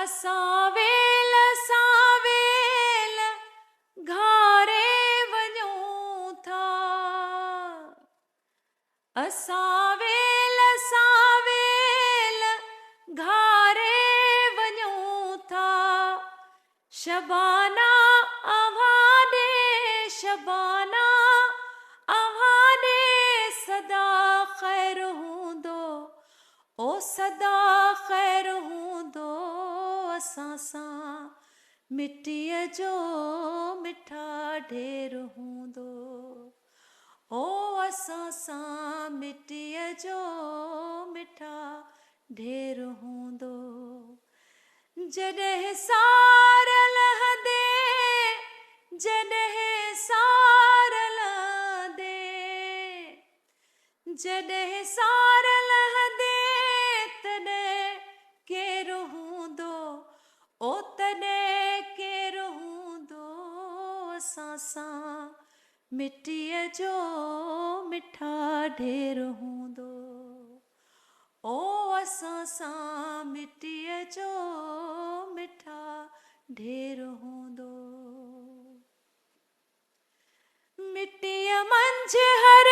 असावेल घारे वञूं था। असावेल घारे वञूं था। शबाना अव्हां शबाना अव्हां सदा ख़ैर हूंदो, ओ सदा ख़ैर हूंदो। असां सां मिट्टीअ जो मिठा ढेर हूंदो, ओ असां सां मिट्टीअ जो मिठा ढेर हूंदो। जॾहिं सार लहंदे, जॾहिं सार लहंदे, जॾहिं सार लहंदे, तॾहिं केरु हूंदो, ओ तॾहिं केरु हूंदो। असां सां मिट्टीअ जो मिठा ढेर हूंदो, ओ असां सां मिट्टीअ जो मिठा ढेर हूंदो। मिट्टीअ मंझि हर